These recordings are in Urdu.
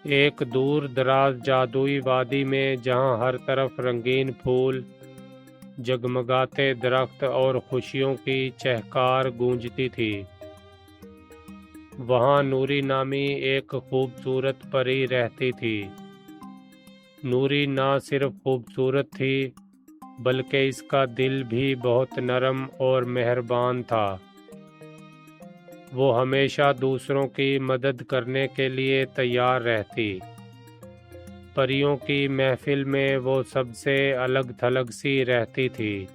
ایک دور دراز جادوئی وادی میں جہاں ہر طرف رنگین پھول، جگمگاتے درخت اور خوشیوں کی چہکار گونجتی تھی، وہاں نوری نامی ایک خوبصورت پری رہتی تھی۔ نوری نہ صرف خوبصورت تھی بلکہ اس کا دل بھی بہت نرم اور مہربان تھا۔ وہ ہمیشہ دوسروں کی مدد کرنے کے لیے تیار رہتی۔ پریوں کی محفل میں وہ سب سے الگ تھلگ سی رہتی تھی،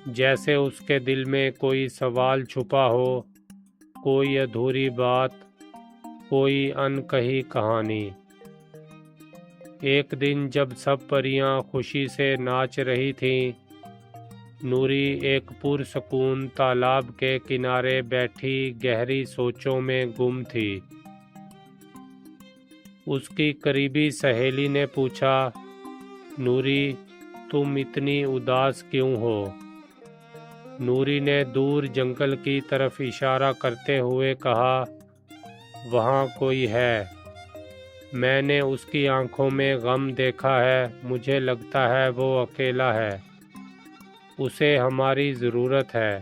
جیسے اس کے دل میں کوئی سوال چھپا ہو، کوئی ادھوری بات، کوئی انکہی کہانی۔ ایک دن جب سب پریاں خوشی سے ناچ رہی تھیں، نوری ایک پرسکون تالاب کے کنارے بیٹھی گہری سوچوں میں گم تھی۔ اس کی قریبی سہیلی نے پوچھا، نوری، تم اتنی اداس کیوں ہو؟ نوری نے دور جنگل کی طرف اشارہ کرتے ہوئے کہا، وہاں کوئی ہے، میں نے اس کی آنکھوں میں غم دیکھا ہے، مجھے لگتا ہے وہ اکیلا ہے، اسے ہماری ضرورت ہے۔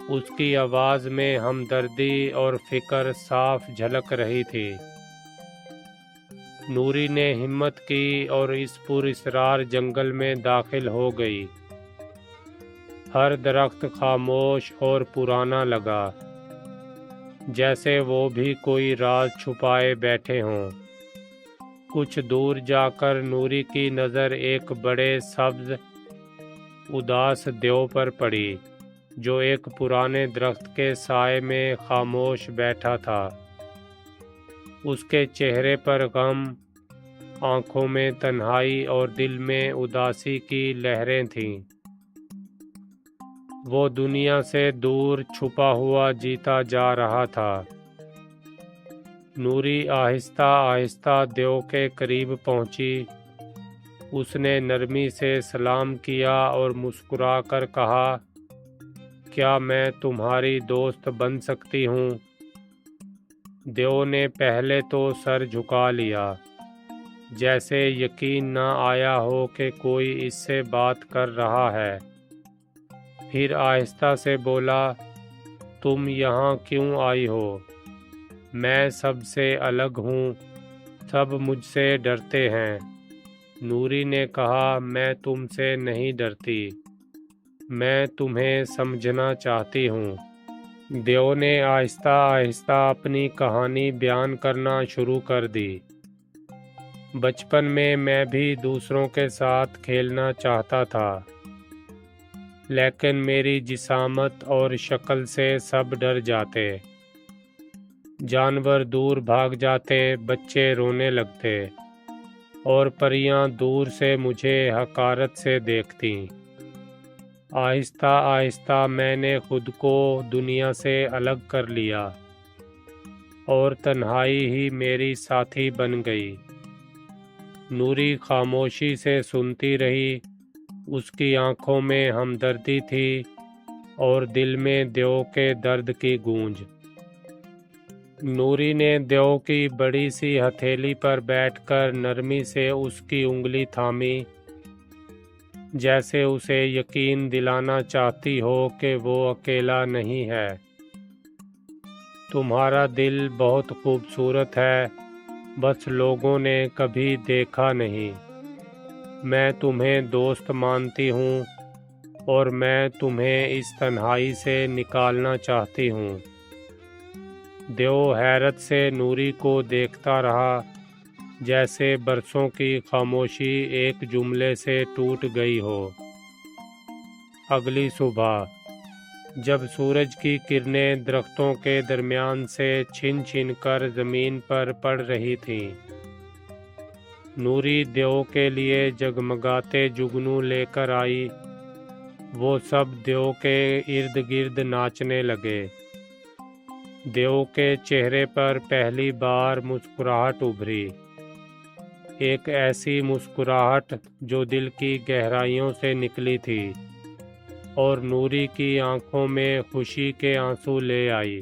اس کی آواز میں ہمدردی اور فکر صاف جھلک رہی تھی۔ نوری نے ہمت کی اور اس پراسرار جنگل میں داخل ہو گئی۔ ہر درخت خاموش اور پرانا لگا، جیسے وہ بھی کوئی راز چھپائے بیٹھے ہوں۔ کچھ دور جا کر نوری کی نظر ایک بڑے سبز اداس دیو پر پڑی، جو ایک پرانے درخت کے سائے میں خاموش بیٹھا تھا۔ اس کے چہرے پر غم، آنکھوں میں تنہائی اور دل میں اداسی کی لہریں تھیں۔ وہ دنیا سے دور چھپا ہوا جیتا جا رہا تھا۔ نوری آہستہ آہستہ دیو کے قریب پہنچی۔ اس نے نرمی سے سلام کیا اور مسکرا کر کہا، کیا میں تمہاری دوست بن سکتی ہوں؟ دیو نے پہلے تو سر جھکا لیا، جیسے یقین نہ آیا ہو کہ کوئی اس سے بات کر رہا ہے۔ پھر آہستہ سے بولا، تم یہاں کیوں آئی ہو؟ میں سب سے الگ ہوں، سب مجھ سے ڈرتے ہیں۔ نوری نے کہا، میں تم سے نہیں ڈرتی، میں تمہیں سمجھنا چاہتی ہوں۔ دیو نے آہستہ آہستہ اپنی کہانی بیان کرنا شروع کر دی۔ بچپن میں بھی دوسروں کے ساتھ کھیلنا چاہتا تھا، لیکن میری جسامت اور شکل سے سب ڈر جاتے۔ جانور دور بھاگ جاتے، بچے رونے لگتے، اور پریاں دور سے مجھے حقارت سے دیکھتیں۔ آہستہ آہستہ میں نے خود کو دنیا سے الگ کر لیا، اور تنہائی ہی میری ساتھی بن گئی۔ نوری خاموشی سے سنتی رہی، اس کی آنکھوں میں ہمدردی تھی اور دل میں دیو کے درد کی گونج۔ نوری نے دیو کی بڑی سی ہتھیلی پر بیٹھ کر نرمی سے اس کی انگلی تھامی، جیسے اسے یقین دلانا چاہتی ہو کہ وہ اکیلا نہیں ہے۔ تمہارا دل بہت خوبصورت ہے، بس لوگوں نے کبھی دیکھا نہیں۔ میں تمہیں دوست مانتی ہوں، اور میں تمہیں اس تنہائی سے نکالنا چاہتی ہوں۔ دیو حیرت سے نوری کو دیکھتا رہا، جیسے برسوں کی خاموشی ایک جملے سے ٹوٹ گئی ہو۔ اگلی صبح، جب سورج کی کرنیں درختوں کے درمیان سے چھن چھن کر زمین پر پڑ رہی تھیں، نوری دیو کے لیے جگمگاتے جگنو لے کر آئی۔ وہ سب دیو کے ارد گرد ناچنے لگے۔ دیو کے چہرے پر پہلی بار مسکراہٹ ابھری، ایک ایسی مسکراہٹ جو دل کی گہرائیوں سے نکلی تھی اور نوری کی آنکھوں میں خوشی کے آنسو لے آئی۔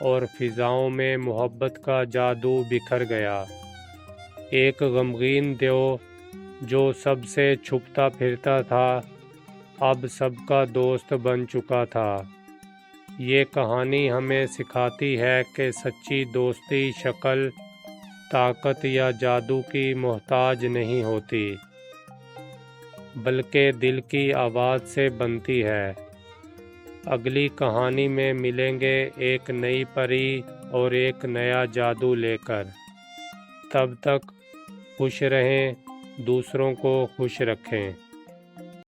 اور فضاؤں میں محبت کا جادو بکھر گیا۔ ایک غمگین دیو جو سب سے چھپتا پھرتا تھا اب سب کا دوست بن چکا تھا۔ یہ کہانی ہمیں سکھاتی ہے کہ سچی دوستی شکل، طاقت یا جادو کی محتاج نہیں ہوتی، بلکہ دل کی آواز سے بنتی ہے۔ اگلی کہانی میں ملیں گے ایک نئی پری اور ایک نیا جادو لے کر۔ تب تک خوش رہیں، دوسروں کو خوش رکھیں۔